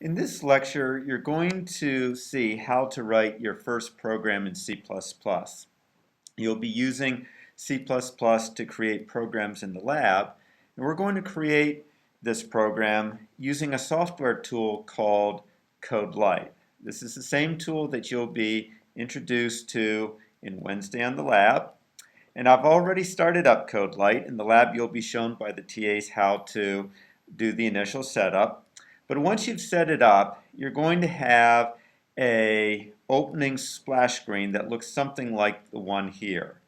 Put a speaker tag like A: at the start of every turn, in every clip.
A: In this lecture, you're going to see how to write your first program in C++. You'll be using C++ to create programs in the lab, and we're going to create this program using a software tool called CodeLight. This is the same tool that you'll be introduced to in Wednesday on the lab. And I've already started up CodeLight. In the lab, you'll be shown by the TAs how to do the initial setup. But once you've set it up, you're going to have a opening splash screen that looks something like the one here.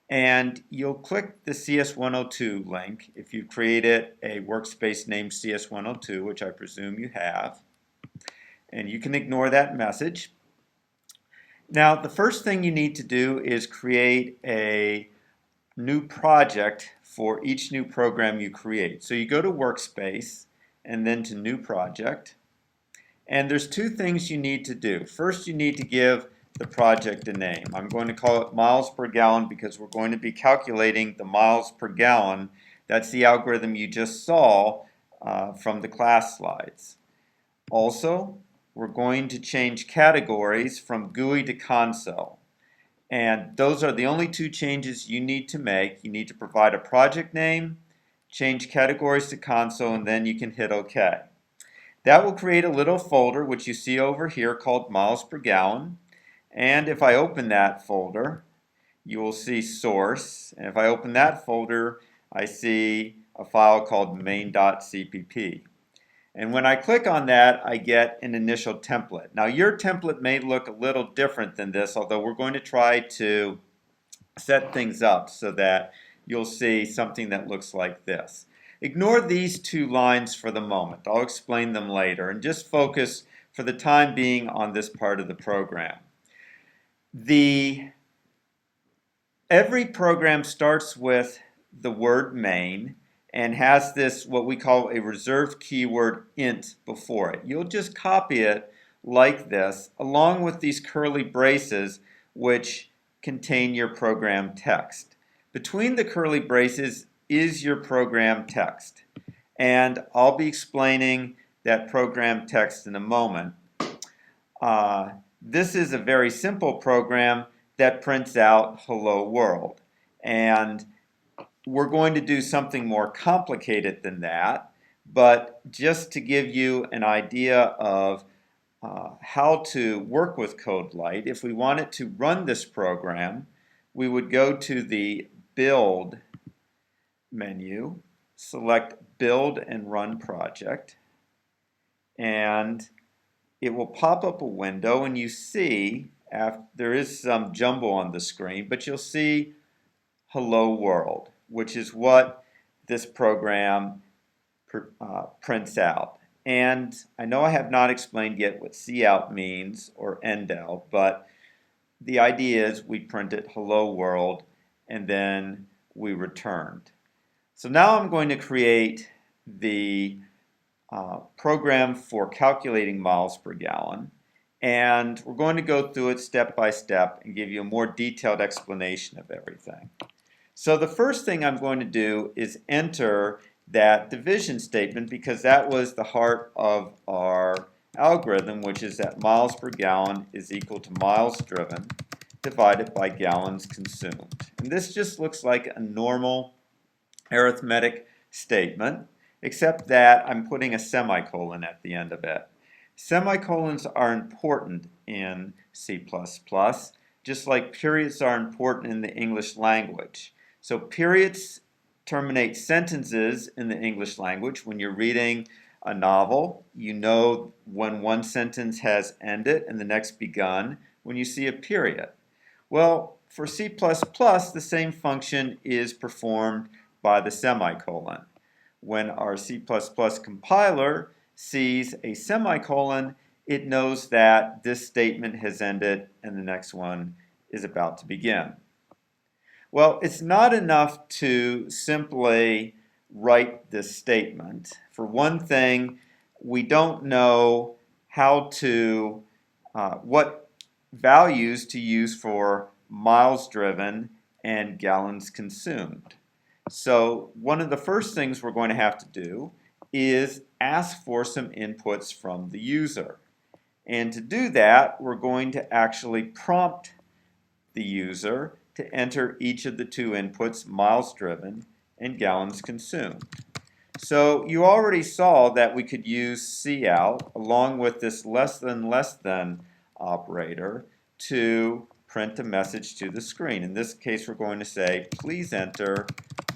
A: And you'll click the CS102 link if you created a workspace named CS102, which I presume you have. And you can ignore that message. Now, the first thing you need to do is create a new project for each new program you create. So you go to Workspace and then to New Project. And there's two things you need to do. First, you need to give the project a name. I'm going to call it miles per gallon because we're going to be calculating the miles per gallon. That's the algorithm you just saw from the class slides. Also, we're going to change categories from GUI to console. And those are the only two changes you need to make. You need to provide a project name, change categories to console, and then you can hit OK. That will create a little folder, which you see over here, called miles per gallon. And if I open that folder, you will see source. And if I open that folder, I see a file called main.cpp. And when I click on that, I get an initial template. Now, your template may look a little different than this, although we're going to try to set things up so that you'll see something that looks like this. Ignore these two lines for the moment. I'll explain them later, and just focus for the time being on this part of the program. Every program starts with the word main and has this, what we call a reserved keyword int before it. You'll just copy it like this, along with these curly braces, which contain your program text. Between the curly braces is your program text. And I'll be explaining that program text in a moment. This is a very simple program that prints out hello world. And we're going to do something more complicated than that, but just to give you an idea of how to work with CodeLight, if we wanted to run this program, we would go to the Build menu, select Build and Run Project, and it will pop up a window, and you see, there is some jumble on the screen, but you'll see hello world, which is what this program prints out. And I know I have not explained yet what cout means or endout, but the idea is we printed hello world and then we returned. So now I'm going to create the program for calculating miles per gallon, and we're going to go through it step by step and give you a more detailed explanation of everything. So the first thing I'm going to do is enter that division statement, because that was the heart of our algorithm, which is that miles per gallon is equal to miles driven divided by gallons consumed. And this just looks like a normal arithmetic statement, except that I'm putting a semicolon at the end of it. Semicolons are important in C++, just like periods are important in the English language. So periods terminate sentences in the English language. When you're reading a novel, you know when one sentence has ended and the next begun when you see a period. Well, for C++, the same function is performed by the semicolon. When our C++ compiler sees a semicolon, it knows that this statement has ended and the next one is about to begin. Well, it's not enough to simply write this statement. For one thing, we don't know how to, what values to use for miles driven and gallons consumed. So one of the first things we're going to have to do is ask for some inputs from the user. And to do that, we're going to actually prompt the user to enter each of the two inputs, miles driven and gallons consumed. So you already saw that we could use cout along with this less than operator to print a message to the screen. In this case, we're going to say, please enter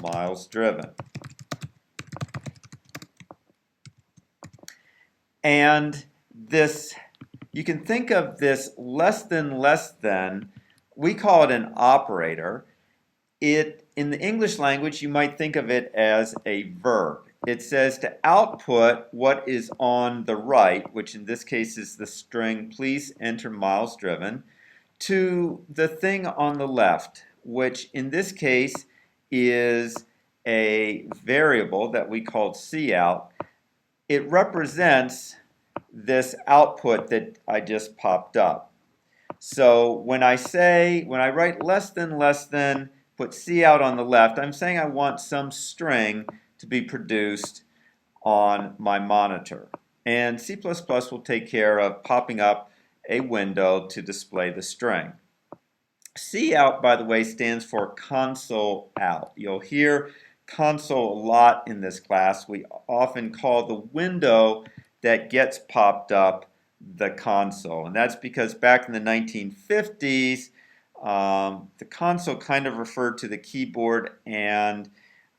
A: miles driven. And this, you can think of this less than, we call it an operator. In the English language, you might think of it as a verb. It says to output what is on the right, which in this case is the string, please enter miles driven, to the thing on the left, which in this case is a variable that we called cout. It represents this output that I just popped up. So when I write less than, put cout on the left, I'm saying I want some string to be produced on my monitor. And C++ will take care of popping up a window to display the string. cout, by the way, stands for console out. You'll hear console a lot in this class. We often call the window that gets popped up the console. And that's because back in the 1950s, the console kind of referred to the keyboard, and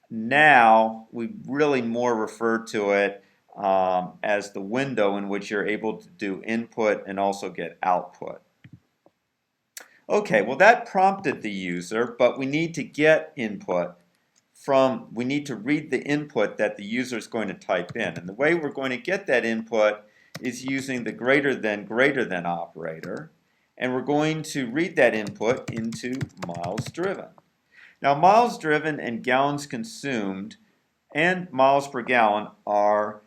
A: now we really more refer to it as the window in which you're able to do input and also get output. Okay, well that prompted the user, but we need to get input we need to read the input that the user is going to type in. And the way we're going to get that input is using the greater than operator. And we're going to read that input into miles driven. Now miles driven and gallons consumed and miles per gallon are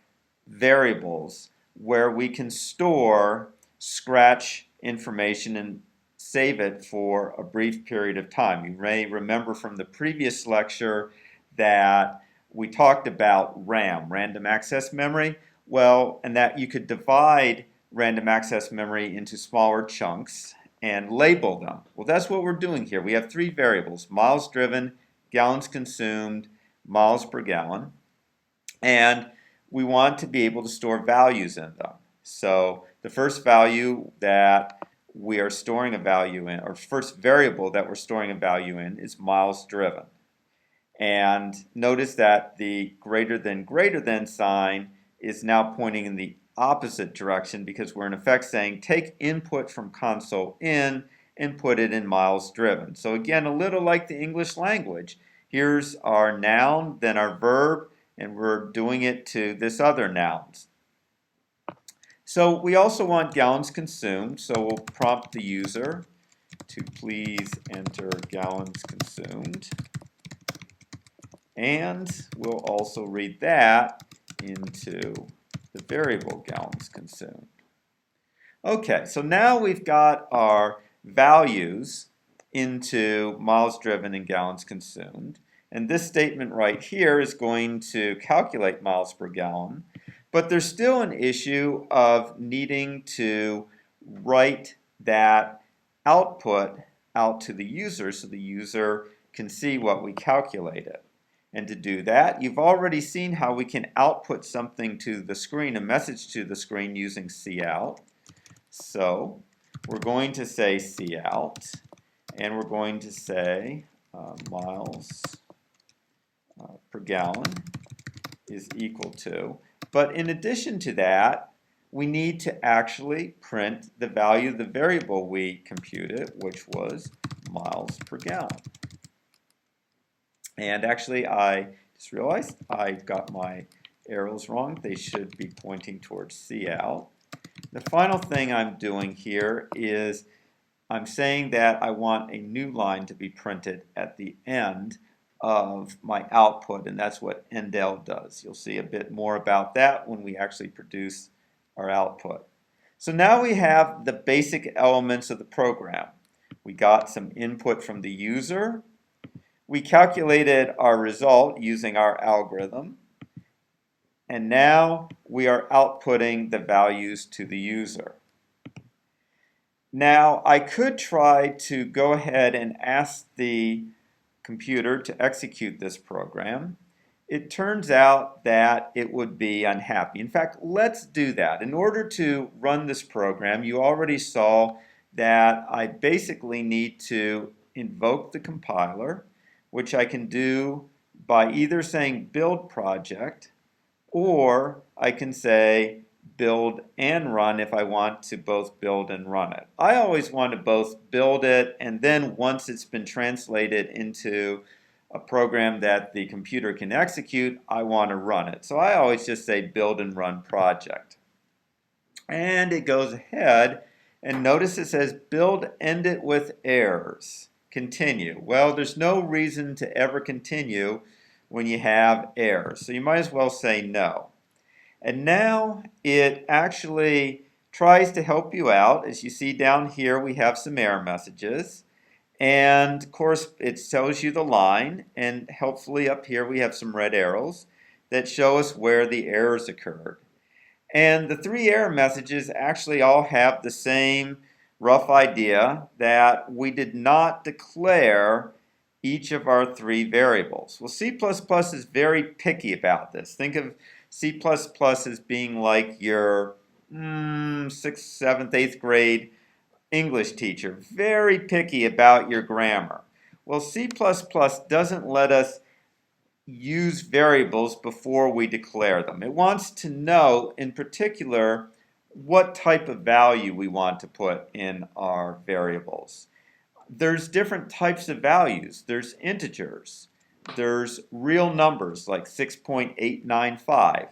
A: variables where we can store scratch information and save it for a brief period of time. You may remember from the previous lecture that we talked about RAM, random access memory. Well, and that you could divide random access memory into smaller chunks and label them. Well, that's what we're doing here. We have three variables: miles driven, gallons consumed, miles per gallon. And we want to be able to store values in them. So the first value that we are storing a value in, or first variable that we're storing a value in, is miles driven. And notice that the greater than sign is now pointing in the opposite direction because we're in effect saying take input from console in and put it in miles driven. So again, a little like the English language. Here's our noun, then our verb, and we're doing it to this other nouns. So we also want gallons consumed, so we'll prompt the user to please enter gallons consumed. And we'll also read that into the variable gallons consumed. Okay, so now we've got our values into miles driven and gallons consumed. And this statement right here is going to calculate miles per gallon. But there's still an issue of needing to write that output out to the user so the user can see what we calculated. And to do that, you've already seen how we can output something to the screen, a message to the screen using cout. So we're going to say cout, and we're going to say miles per gallon is equal to. But in addition to that, we need to actually print the value of the variable we computed, which was miles per gallon. And actually, I just realized I got my arrows wrong. They should be pointing towards cout. The final thing I'm doing here is I'm saying that I want a new line to be printed at the end of my output, and that's what endl does. You'll see a bit more about that when we actually produce our output. So now we have the basic elements of the program. We got some input from the user. We calculated our result using our algorithm. And now we are outputting the values to the user. Now I could try to go ahead and ask the computer to execute this program. It turns out that it would be unhappy. In fact, let's do that. In order to run this program, you already saw that I basically need to invoke the compiler, which I can do by either saying build project, or I can say build and run if I want to both build and run it. I always want to both build it, and then once it's been translated into a program that the computer can execute, I want to run it. So I always just say build and run project. And it goes ahead, and notice it says build ended with errors. Continue. Well, there's no reason to ever continue when you have errors, so you might as well say no. And now it actually tries to help you out. As you see down here, we have some error messages. And of course, it tells you the line. And helpfully up here, we have some red arrows that show us where the errors occurred. And the three error messages actually all have the same rough idea that we did not declare each of our three variables. Well, C++ is very picky about this. Think of C++ as being like your 6th, 7th, 8th grade English teacher. Very picky about your grammar. Well, C++ doesn't let us use variables before we declare them. It wants to know, in particular, what type of value we want to put in our variables. There's different types of values. There's integers. There's real numbers like 6.895.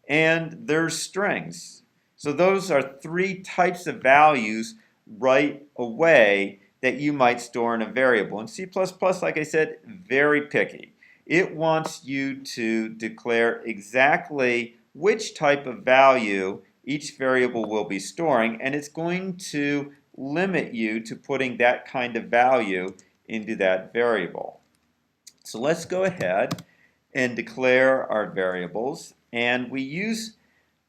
A: And there's strings. So those are three types of values right away that you might store in a variable. And C++, like I said, very picky. It wants you to declare exactly which type of value each variable will be storing, and it's going to limit you to putting that kind of value into that variable. So let's go ahead and declare our variables, and we use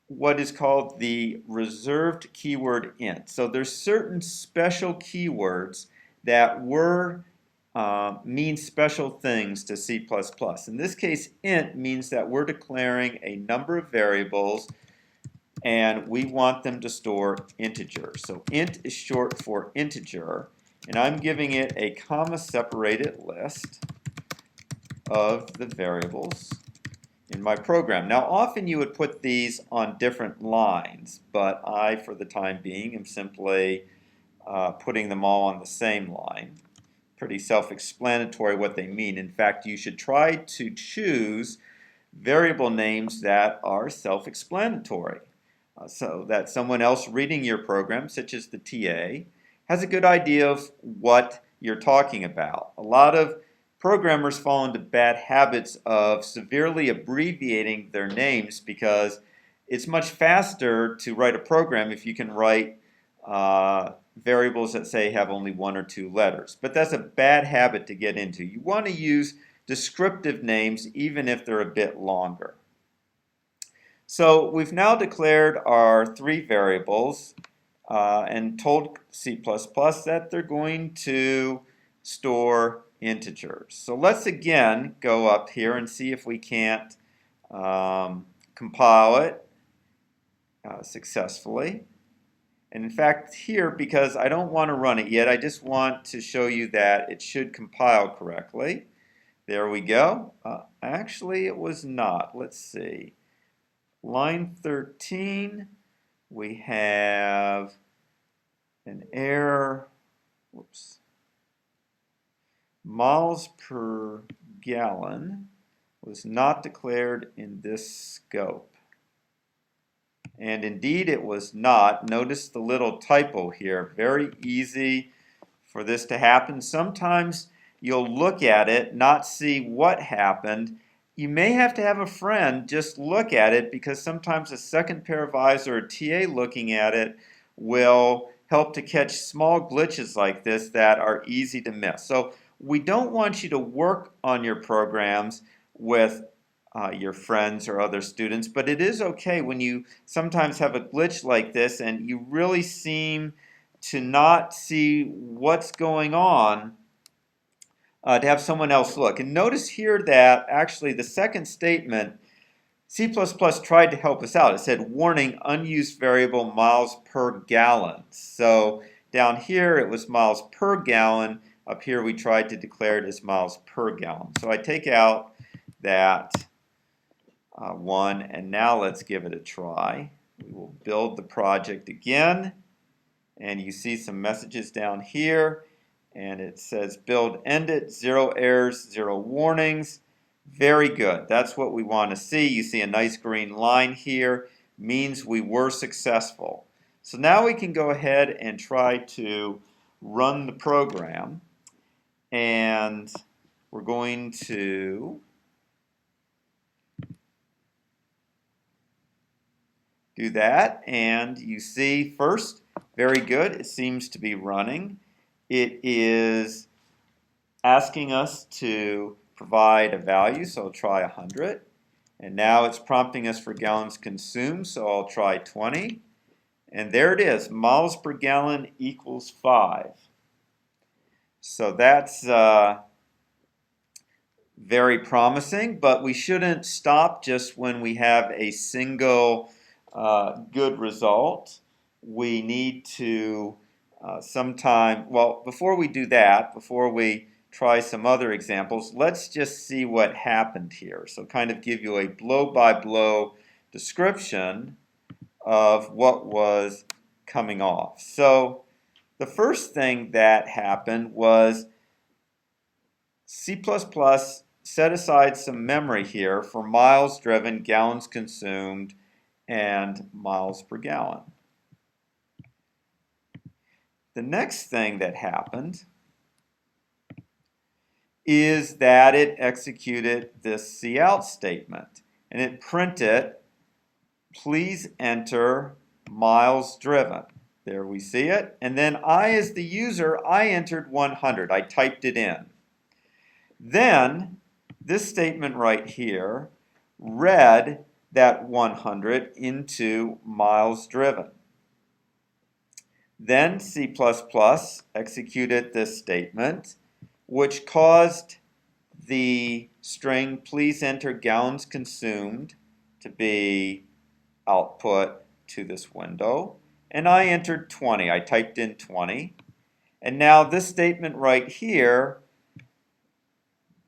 A: what is called the reserved keyword int. So there's certain special keywords that mean special things to C++. In this case, int means that we're declaring a number of variables and we want them to store integers. So int is short for integer, and I'm giving it a comma-separated list of the variables in my program. Now, often you would put these on different lines, but I, for the time being, am simply putting them all on the same line. Pretty self-explanatory what they mean. In fact, you should try to choose variable names that are self-explanatory, so that someone else reading your program, such as the TA, has a good idea of what you're talking about. A lot of programmers fall into bad habits of severely abbreviating their names because it's much faster to write a program if you can write variables that say have only one or two letters. But that's a bad habit to get into. You want to use descriptive names even if they're a bit longer. So we've now declared our three variables and told C++ that they're going to store integers. So let's again go up here and see if we can't compile it successfully. And in fact here, because I don't want to run it yet, I just want to show you that it should compile correctly. There we go. Actually it was not. Let's see. Line 13, we have an error. Whoops. Miles per gallon was not declared in this scope. And indeed it was not. Notice the little typo here. Very easy for this to happen. Sometimes you'll look at it, not see what happened. You may have to have a friend just look at it, because sometimes a second pair of eyes or a TA looking at it will help to catch small glitches like this that are easy to miss. So we don't want you to work on your programs with your friends or other students, but it is okay when you sometimes have a glitch like this and you really seem to not see what's going on, to have someone else look. And notice here that actually the second statement, C++ tried to help us out. It said, warning, unused variable miles per gallon. So down here it was miles per gallon. Up here we tried to declare it as miles per gallon. So I take out that one, and now let's give it a try. We will build the project again, and you see some messages down here, and it says build ended, 0 errors, 0 warnings. Very good. That's what we want to see. You see a nice green line here, means we were successful. So now we can go ahead and try to run the program, and we're going to do that, and you see first, very good, it seems to be running. It is asking us to provide a value, so I'll try 100. And now it's prompting us for gallons consumed, so I'll try 20. And there it is, miles per gallon equals 5. So that's very promising, but we shouldn't stop just when we have a single good result. We need to well, before we do that, before we try some other examples, let's just see what happened here. So kind of give you a blow-by-blow description of what was coming off. So the first thing that happened was C++ set aside some memory here for miles driven, gallons consumed, and miles per gallon. The next thing that happened is that it executed this cout statement, and it printed, please enter miles driven. There we see it. And then I, as the user, I entered 100. I typed it in. Then this statement right here read that 100 into miles driven. Then C++ executed this statement, which caused the string please enter gallons consumed to be output to this window. And I entered 20. I typed in 20. And now this statement right here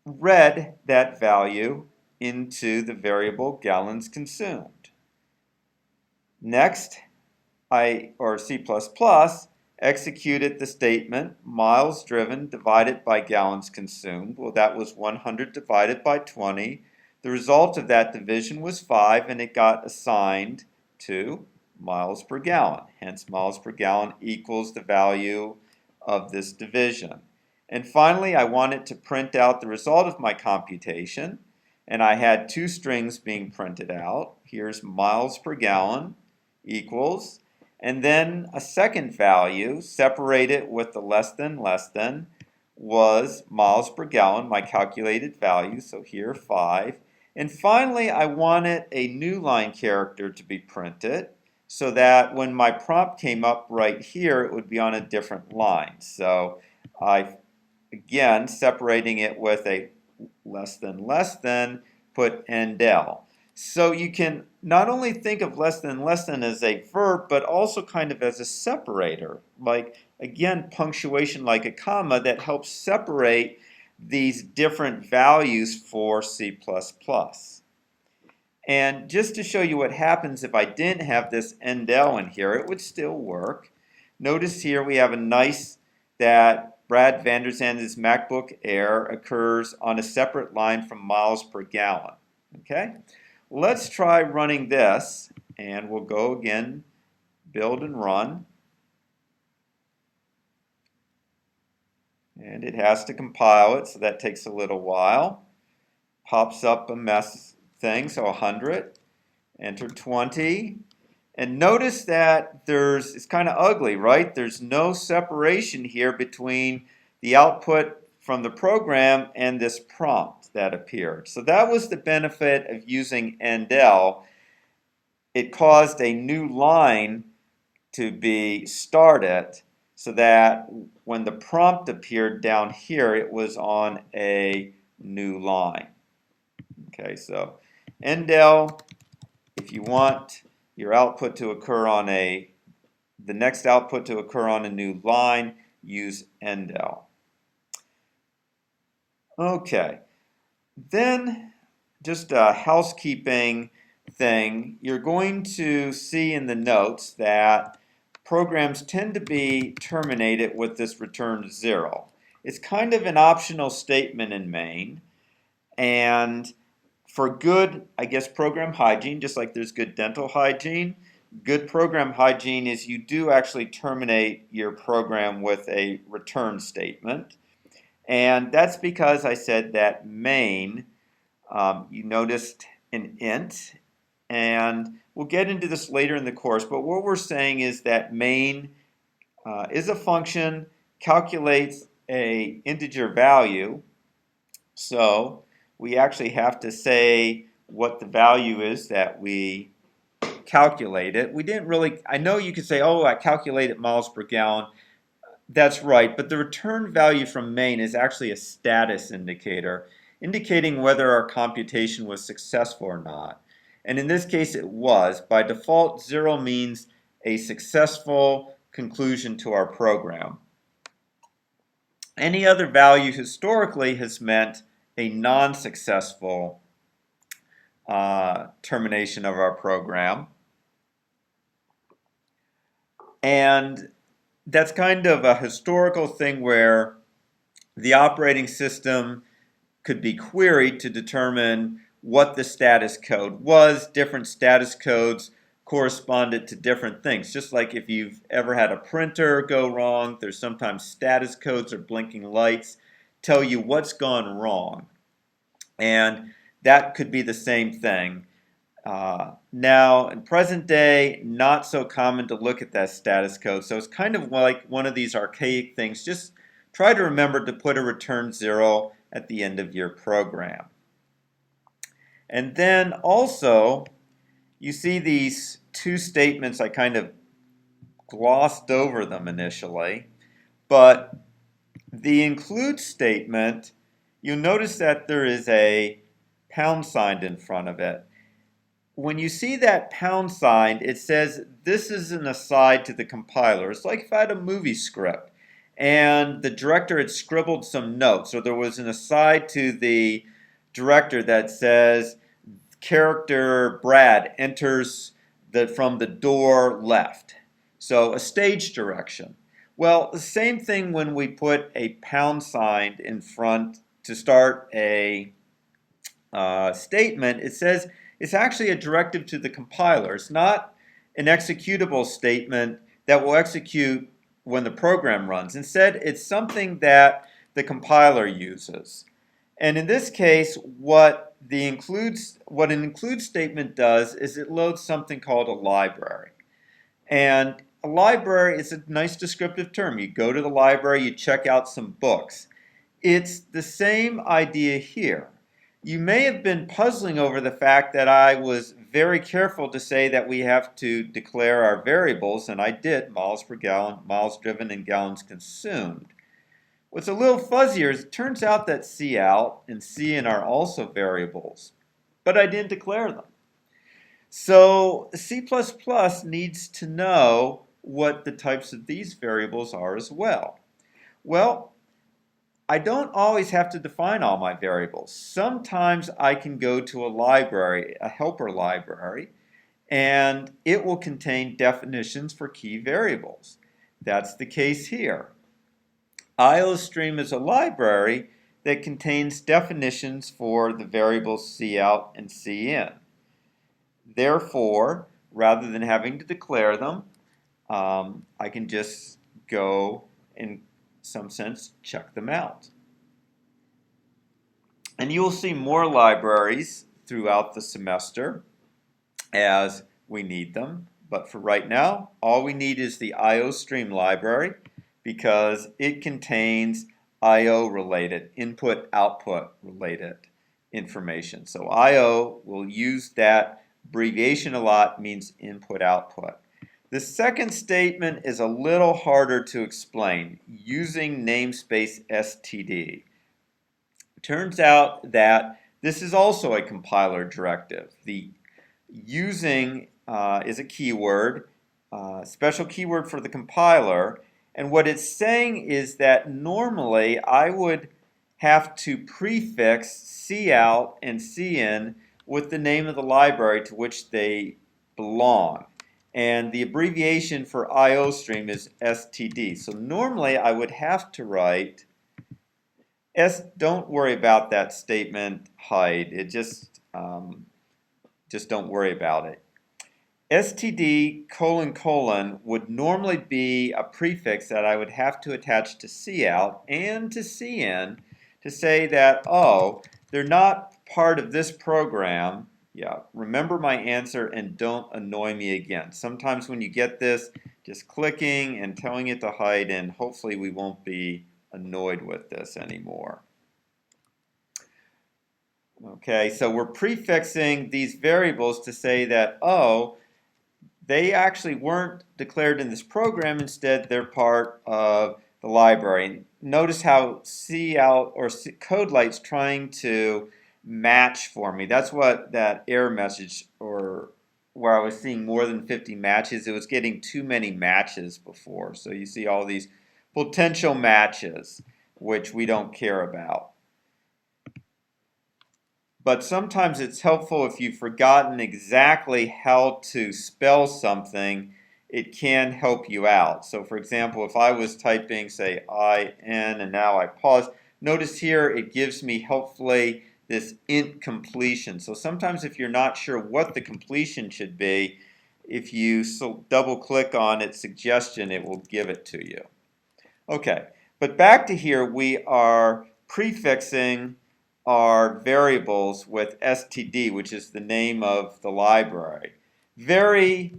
A: read that value into the variable gallons consumed. Next, C++ executed the statement miles driven divided by gallons consumed. Well, that was 100 divided by 20. The result of that division was 5, and it got assigned to miles per gallon. Hence, miles per gallon equals the value of this division. And finally, I wanted to print out the result of my computation, and I had two strings being printed out. Here's miles per gallon equals, and then a second value separated with the less than was miles per gallon, my calculated value, so here 5. And finally, I wanted a new line character to be printed so that when my prompt came up right here, it would be on a different line. So I, again, separating it with a less than, put endl. So you can not only think of less than as a verb, but also kind of as a separator. Like, again, punctuation like a comma that helps separate these different values for C++. And just to show you what happens if I didn't have this endl in here, it would still work. Notice here we have a nice that Brad Vanderzand's MacBook Air occurs on a separate line from miles per gallon. Okay? Let's try running this, and we'll go again, build and run. And it has to compile it, so that takes a little while. Pops up a mess thing, so 100. Enter 20. And notice that it's kind of ugly, right? There's no separation here between the output from the program and this prompt that appeared. So that was the benefit of using endl. It caused a new line to be started so that when the prompt appeared down here, it was on a new line. Okay, so endl, if you want your output to occur on the next output to occur on a new line, use endl. Okay, then just a housekeeping thing. You're going to see in the notes that programs tend to be terminated with this return 0. It's kind of an optional statement in main, and for good, I guess, program hygiene, just like there's good dental hygiene, good program hygiene is you do actually terminate your program with a return statement. And that's because I said that main, you noticed an int, and we'll get into this later in the course, but what we're saying is that main is a function, calculates a integer value, so we actually have to say what the value is that we calculated. We didn't really, I know you could say, oh, I calculated miles per gallon. That's right, but the return value from main is actually a status indicator, indicating whether our computation was successful or not. And in this case, it was. By default, 0 means a successful conclusion to our program. Any other value historically has meant a non-successful termination of our program. And that's kind of a historical thing where the operating system could be queried to determine what the status code was. Different status codes corresponded to different things. Just like if you've ever had a printer go wrong, there's sometimes status codes or blinking lights tell you what's gone wrong. And that could be the same thing. Now, in present day, not so common to look at that status code. So it's kind of like one of these archaic things. Just try to remember to put a return 0 at the end of your program. And then also, you see these two statements. I kind of glossed over them initially. But the include statement, you'll notice that there is a pound sign in front of it. When you see that pound sign, it says this is an aside to the compiler. It's like if I had a movie script and the director had scribbled some notes, or there was an aside to the director that says character Brad enters from the door left. So a stage direction. Well, the same thing when we put a pound sign in front to start a statement. It says it's actually a directive to the compiler. It's not an executable statement that will execute when the program runs. Instead, it's something that the compiler uses. And in this case, what an include statement does is it loads something called a library. And a library is a nice descriptive term. You go to the library, you check out some books. It's the same idea here. You may have been puzzling over the fact that I was very careful to say that we have to declare our variables, and I did, miles per gallon, miles driven, and gallons consumed. What's a little fuzzier is it turns out that cout and cin are also variables, but I didn't declare them. So C++ needs to know what the types of these variables are as well. Well, I don't always have to define all my variables. Sometimes I can go to a library, a helper library, and it will contain definitions for key variables. That's the case here. IOStream is a library that contains definitions for the variables cout and cin. Therefore, rather than having to declare them, I can just go and some sense, check them out. And you will see more libraries throughout the semester as we need them. But for right now, all we need is the IOStream library because it contains I/O related, input/output related information. So I/O, we'll use that abbreviation a lot, means input/output. The second statement is a little harder to explain, using namespace std. Turns out that this is also a compiler directive. The using is a keyword, special keyword for the compiler, and what it's saying is that normally I would have to prefix cout and cin with the name of the library to which they belong. And the abbreviation for IO stream is std. So normally I would have to write don't worry about that statement hide. It just don't worry about it. std::: would normally be a prefix that I would have to attach to cout and to cin to say that, oh, they're not part of this program. Yeah, remember my answer and don't annoy me again. Sometimes when you get this, just clicking and telling it to hide, and hopefully we won't be annoyed with this anymore. Okay, so we're prefixing these variables to say that, oh, they actually weren't declared in this program. Instead, they're part of the library. Notice how cout or CodeLight's trying to match for me. That's what that error message, or where I was seeing more than 50 matches, it was getting too many matches before. So you see all these potential matches, which we don't care about. But sometimes it's helpful if you've forgotten exactly how to spell something, it can help you out. So for example, if I was typing, say, IN, and now I pause, notice here it gives me helpfully this int completion. So sometimes if you're not sure what the completion should be, if you double click on its suggestion, it will give it to you. Okay, but back to here, we are prefixing our variables with std, which is the name of the library. Very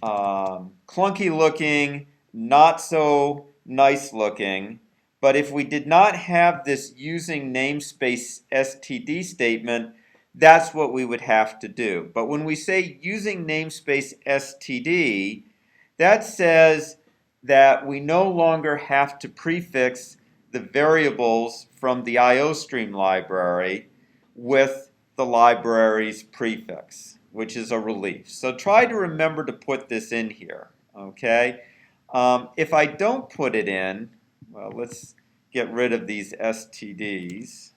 A: clunky looking, not so nice looking, but if we did not have this using namespace std statement, that's what we would have to do. But when we say using namespace std, that says that we no longer have to prefix the variables from the IO stream library with the library's prefix, which is a relief. So try to remember to put this in here, okay? If I don't put it in, well, let's get rid of these STDs.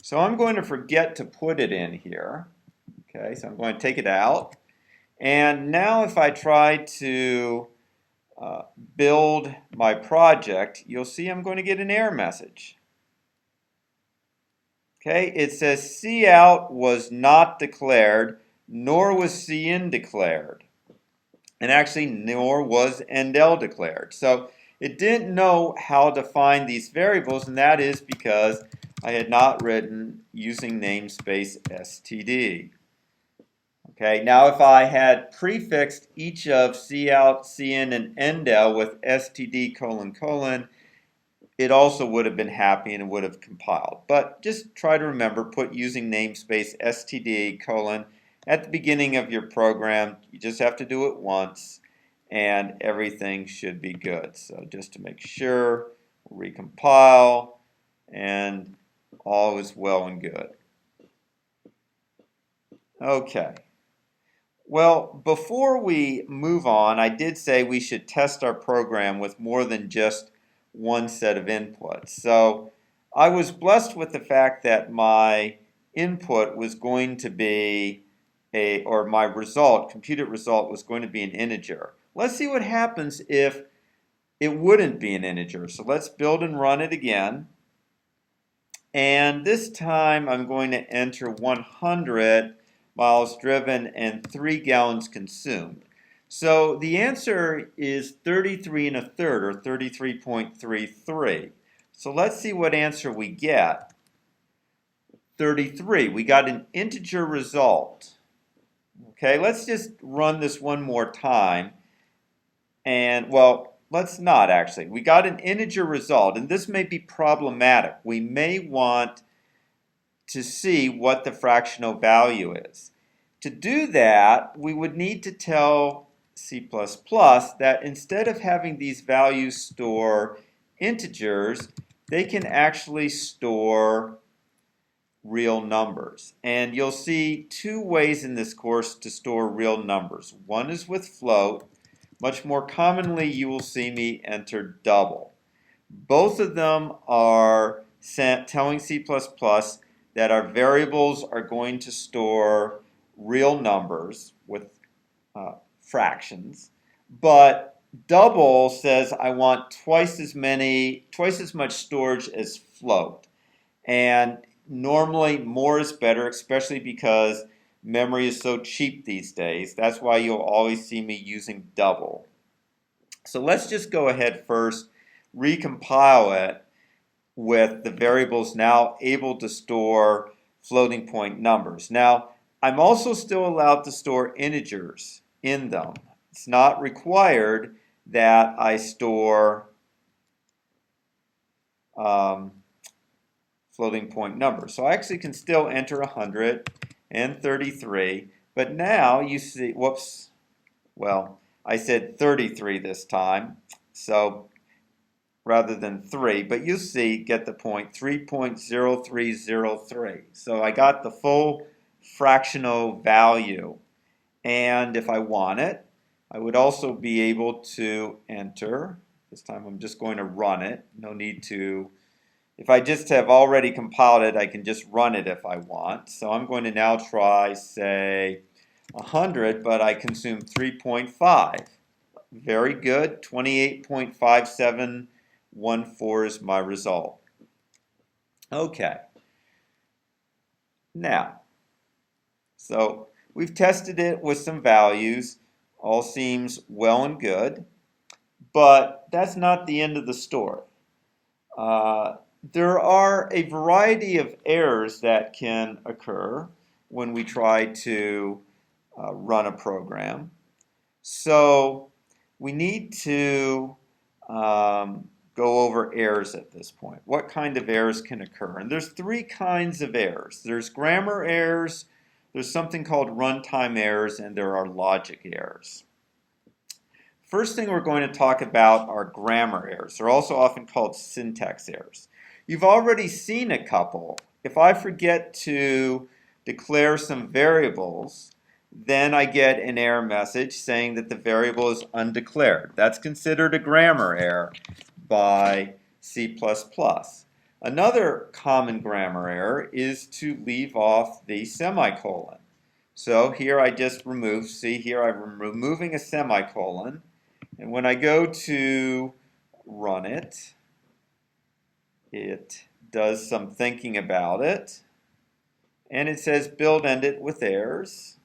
A: So I'm going to forget to put it in here. Okay, so I'm going to take it out. And now if I try to build my project, you'll see I'm going to get an error message. Okay, it says cout was not declared, nor was cin declared. And actually, nor was endl declared. So it didn't know how to find these variables, and that is because I had not written using namespace std. Okay, now if I had prefixed each of cout, cin, and endl with std::, it also would have been happy and it would have compiled. But just try to remember, put using namespace std:: at the beginning of your program. You just have to do it once and everything should be good. So just to make sure, recompile, and all is well and good. Okay. Well, before we move on, I did say we should test our program with more than just one set of inputs. So I was blessed with the fact that my input was going to be or my result, computed result, was going to be an integer. Let's see what happens if it wouldn't be an integer. So let's build and run it again. And this time I'm going to enter 100 miles driven and 3 gallons consumed. So the answer is 33 1/3, or 33.33. So let's see what answer we get. 33. We got an integer result. Okay, let's just run this one more time. And, well, let's not actually. We got an integer result, and this may be problematic. We may want to see what the fractional value is. To do that, we would need to tell C++ that instead of having these values store integers, they can actually store real numbers. And you'll see two ways in this course to store real numbers. One is with float. Much more commonly, you will see me enter double. Both of them are telling C++ that our variables are going to store real numbers with fractions, but double says I want twice as much storage as float. And normally more is better, especially because memory is so cheap these days. That's why you'll always see me using double. So let's just go ahead first, recompile it with the variables now able to store floating point numbers. Now, I'm also still allowed to store integers in them. It's not required that I store floating point numbers. So I actually can still enter 133, but now you see, whoops, well, I said 33 this time, so rather than 3, but you see, get the point, 3.0303. So I got the full fractional value. And if I want it, I would also be able to enter, this time I'm just going to run it, no need to, if I just have already compiled it, I can just run it if I want. So I'm going to now try, say, 100, but I consume 3.5. Very good, 28.5714 is my result. Okay. Now, so we've tested it with some values. All seems well and good, but that's not the end of the story. There are a variety of errors that can occur when we try to run a program. So we need to go over errors at this point. What kind of errors can occur? And there's three kinds of errors. There's grammar errors, there's something called runtime errors, and there are logic errors. First thing we're going to talk about are grammar errors. They're also often called syntax errors. You've already seen a couple. If I forget to declare some variables, then I get an error message saying that the variable is undeclared. That's considered a grammar error by C++. Another common grammar error is to leave off the semicolon. So here I just remove, see here I'm removing a semicolon, and when I go to run it, it does some thinking about it, and it says build ended with errors.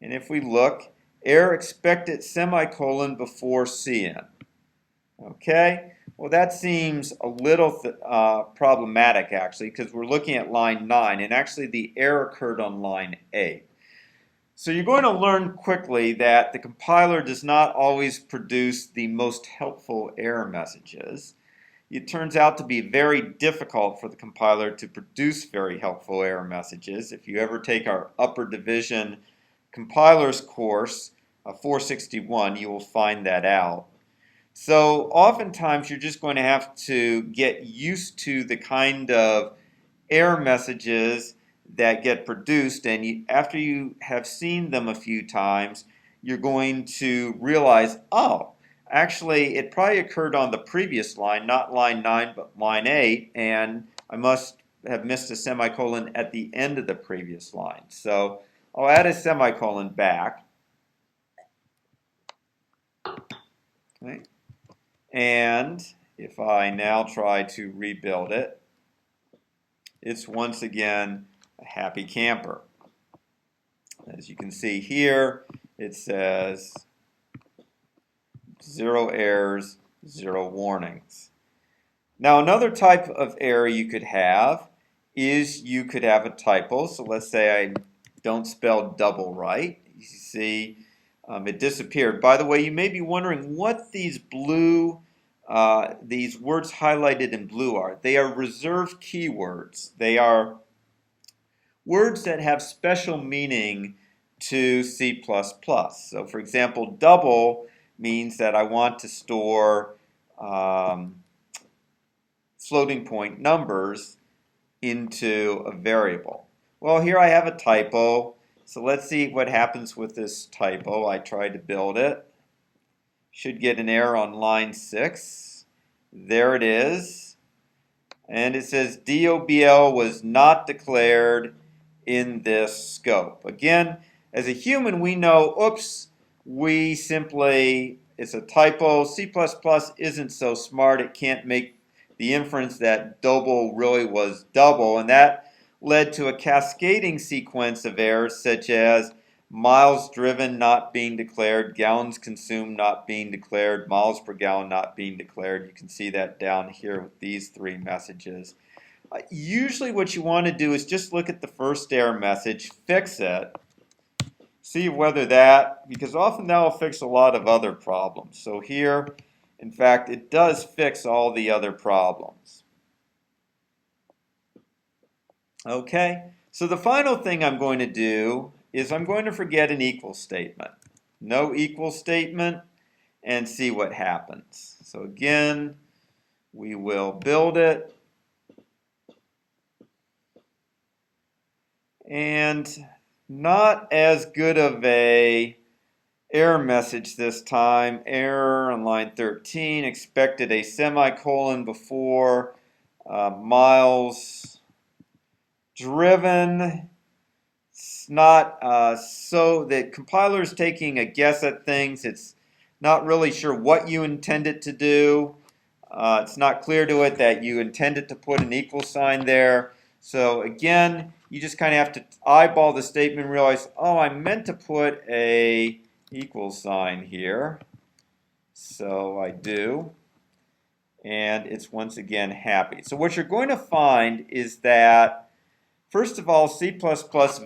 A: And if we look, error expected semicolon before CN. Okay, well that seems a little problematic actually, because we're looking at line 9, and actually the error occurred on line 8. So you're going to learn quickly that the compiler does not always produce the most helpful error messages. It turns out to be very difficult for the compiler to produce very helpful error messages. If you ever take our upper division compilers course, 461, you will find that out. So oftentimes you're just going to have to get used to the kind of error messages that get produced, and after you have seen them a few times, you're going to realize, oh, actually it probably occurred on the previous line, not line 9 but line 8, and I must have missed a semicolon at the end of the previous line. So I'll add a semicolon back. Okay. And if I now try to rebuild it, it's once again a happy camper. As you can see here, it says 0 errors, 0 warnings. Now another type of error you could have is you could have a typo. So let's say I don't spell double right. You see it disappeared. By the way, you may be wondering what these these words highlighted in blue are. They are reserved keywords. They are words that have special meaning to C++. So for example, double means that I want to store floating point numbers into a variable. Well, here I have a typo, so let's see what happens with this typo. I tried to build it. Should get an error on line 6. There it is. And it says DOBL was not declared in this scope. Again, as a human, we know, oops, it's a typo. C++ isn't so smart. It can't make the inference that double really was double, and that led to a cascading sequence of errors such as miles driven not being declared, gallons consumed not being declared, miles per gallon not being declared. You can see that down here with these 3 messages. Usually what you want to do is just look at the first error message, fix it, see whether because often that will fix a lot of other problems. So here, in fact, it does fix all the other problems. Okay, so the final thing I'm going to do is I'm going to forget an equal statement. No equal statement, and see what happens. So again, we will build it. And not as good of a error message this time. Error on line 13, expected a semicolon before miles driven. It's not so the compiler is taking a guess at things. It's not really sure what you intend it to do. It's not clear to it that you intended to put an equal sign there. So again, you just kind of have to eyeball the statement and realize, oh, I meant to put a equal sign here. So I do. And it's once again happy. So what you're going to find is that, first of all, C++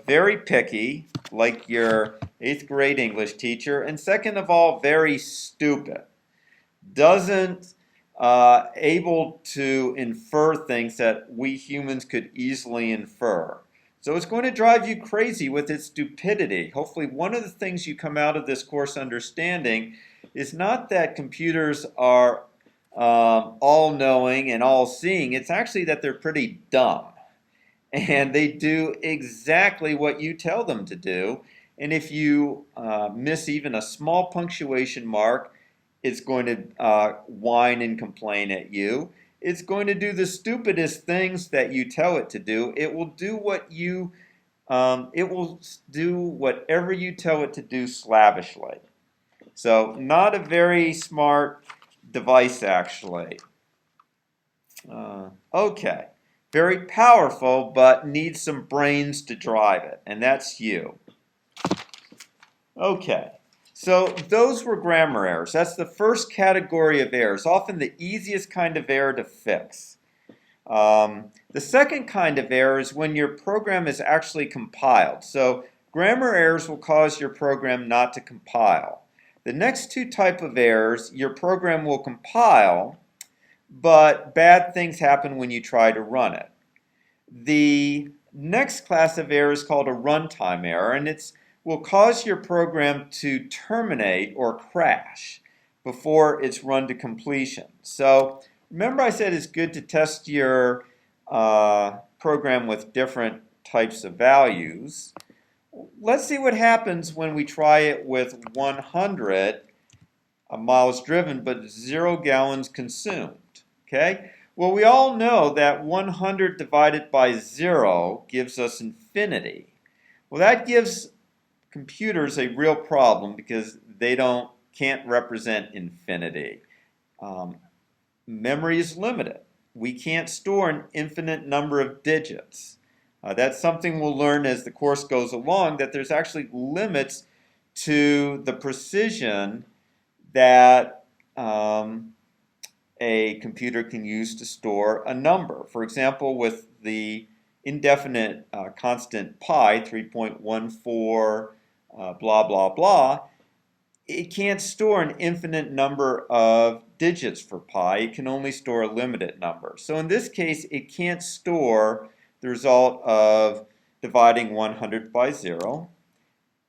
A: very picky, like your 8th grade English teacher. And second of all, very stupid. Doesn't able to infer things that we humans could easily infer. So it's going to drive you crazy with its stupidity. Hopefully one of the things you come out of this course understanding is not that computers are all-knowing and all-seeing. It's actually that they're pretty dumb. And they do exactly what you tell them to do. And if you miss even a small punctuation mark, it's going to whine and complain at you. It's going to do the stupidest things that you tell it to do. It will do whatever you tell it to do slavishly. So not a very smart device, actually. Okay, very powerful, but needs some brains to drive it, and that's you. Okay. So those were grammar errors. That's the first category of errors, often the easiest kind of error to fix. The second kind of error is when your program is actually compiled. So grammar errors will cause your program not to compile. The next 2 types of errors, your program will compile, but bad things happen when you try to run it. The next class of error is called a runtime error, and it will cause your program to terminate or crash before it's run to completion. So remember I said it's good to test your program with different types of values. Let's see what happens when we try it with 100 miles driven but 0 gallons consumed. Okay? Well, we all know that 100 divided by 0 gives us infinity. Well, that gives computers a real problem because they can't represent infinity. Memory is limited. We can't store an infinite number of digits. That's something we'll learn as the course goes along, that there's actually limits to the precision that a computer can use to store a number. For example, with the indefinite constant pi, 3.14, blah, blah, blah, it can't store an infinite number of digits for pi. It can only store a limited number. So in this case, it can't store the result of dividing 100 by 0.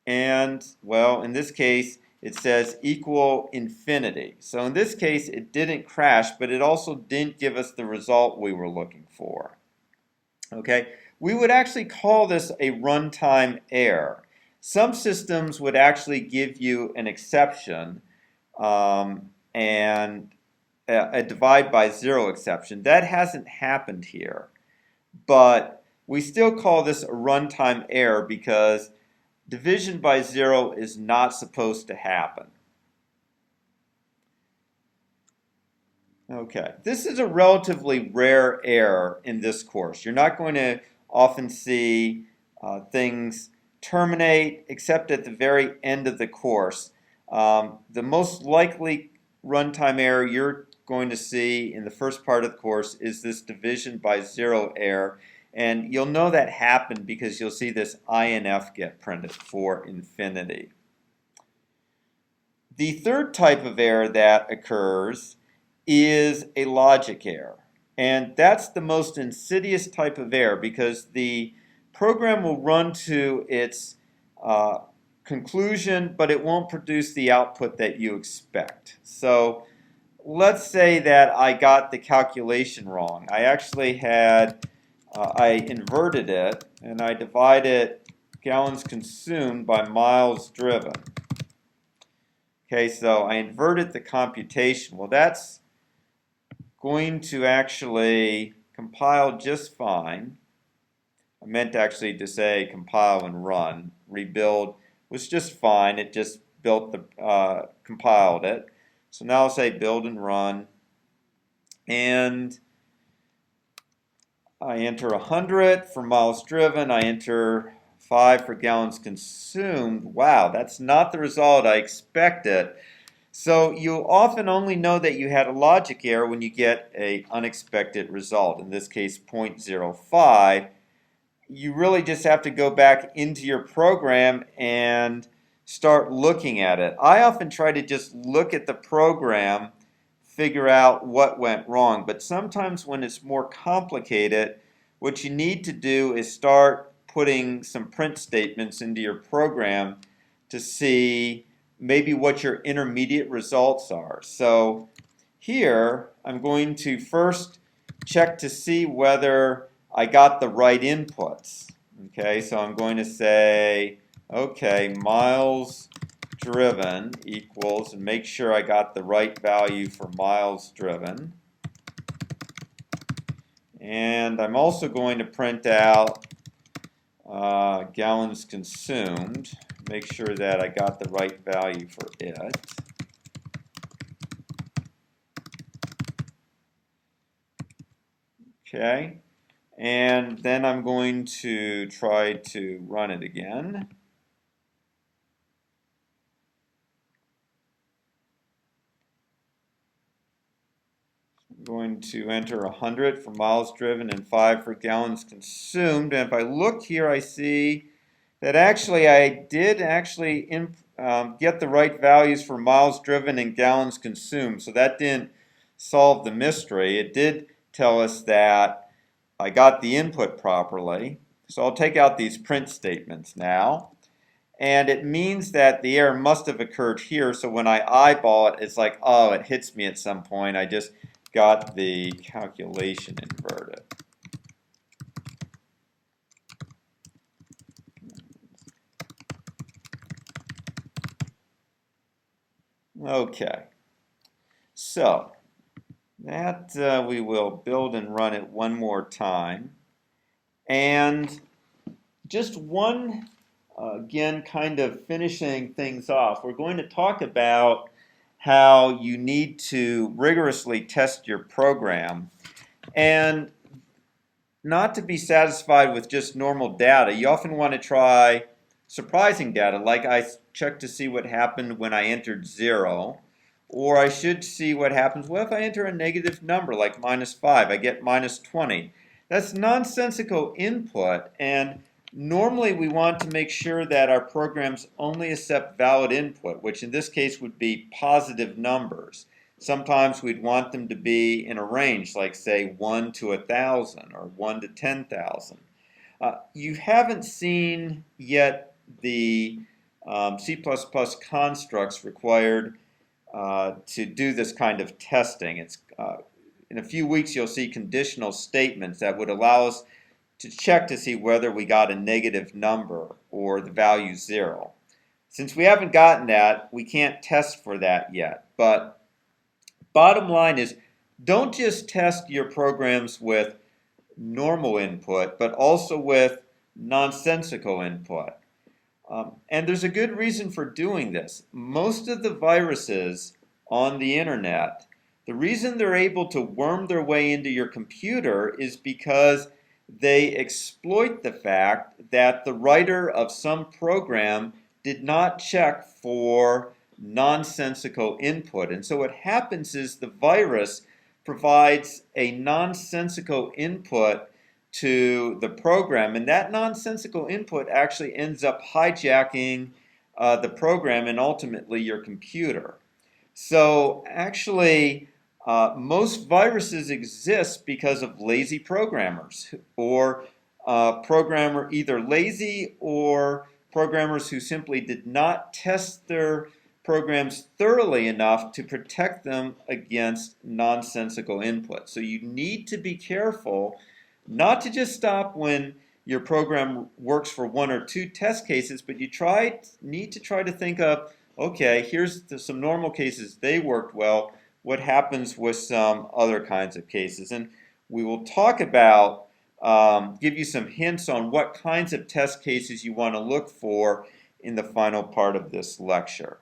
A: And, well, in this case, it says equal infinity. So in this case, it didn't crash, but it also didn't give us the result we were looking for. Okay, we would actually call this a runtime error. Some systems would actually give you an exception and a divide by 0 exception. That hasn't happened here, but we still call this a runtime error because division by 0 is not supposed to happen. Okay, this is a relatively rare error in this course. You're not going to often see things terminate except at the very end of the course. The most likely runtime error you're going to see in the first part of the course is this division by 0 error. And you'll know that happened because you'll see this INF get printed for infinity. The third type of error that occurs is a logic error. And that's the most insidious type of error because the program will run to its conclusion, but it won't produce the output that you expect. So let's say that I got the calculation wrong. I actually had, I inverted it, and I divided gallons consumed by miles driven. Okay, so I inverted the computation. Well, that's going to actually compile just fine. I meant actually to say compile and run. Rebuild was just fine. It just built the compiled it. So now I'll say build and run, and I enter 100 for miles driven. I enter 5 for gallons consumed. Wow, that's not the result I expected. So you'll often only know that you had a logic error when you get an unexpected result, in this case 0.05. You really just have to go back into your program and start looking at it. I often try to just look at the program, figure out what went wrong, but sometimes when it's more complicated, what you need to do is start putting some print statements into your program to see maybe what your intermediate results are. So here I'm going to first check to see whether I got the right inputs. Okay, so I'm going to say, okay, miles driven equals, and make sure I got the right value for miles driven. And I'm also going to print out gallons consumed. Make sure that I got the right value for it. Okay, and then I'm going to try to run it again. I'm going to enter 100 for miles driven and 5 for gallons consumed. And if I look here, I see that actually I did get the right values for miles driven and gallons consumed. So that didn't solve the mystery. It did tell us that I got the input properly. So I'll take out these print statements now. And it means that the error must have occurred here. So when I eyeball it, it's like, oh, it hits me at some point. I just got the calculation inverted. Okay, so that we will build and run it one more time. And just one, again, kind of finishing things off, we're going to talk about how you need to rigorously test your program. And not to be satisfied with just normal data, you often want to try surprising data, like I checked to see what happened when I entered 0, or I should see what happens, what if I enter a negative number like -5, I get -20. That's nonsensical input, and normally we want to make sure that our programs only accept valid input, which in this case would be positive numbers. Sometimes we'd want them to be in a range, like say 1 to 1,000 or 1 to 10,000. You haven't seen yet the C++ constructs required to do this kind of testing. In a few weeks you'll see conditional statements that would allow us to check to see whether we got a negative number or the value 0. Since we haven't gotten that, we can't test for that yet. But bottom line is, don't just test your programs with normal input, but also with nonsensical input. And there's a good reason for doing this. Most of the viruses on the internet, the reason they're able to worm their way into your computer is because they exploit the fact that the writer of some program did not check for nonsensical input. And so what happens is the virus provides a nonsensical input to the program, and that nonsensical input actually ends up hijacking the program and ultimately your computer. So actually, most viruses exist because of lazy programmers, or either lazy or programmers who simply did not test their programs thoroughly enough to protect them against nonsensical input. So you need to be careful not to just stop when your program works for 1 or 2 test cases, but you need to try to think of, okay, here's some normal cases, they worked well. What happens with some other kinds of cases? And we will talk about, give you some hints on what kinds of test cases you want to look for in the final part of this lecture.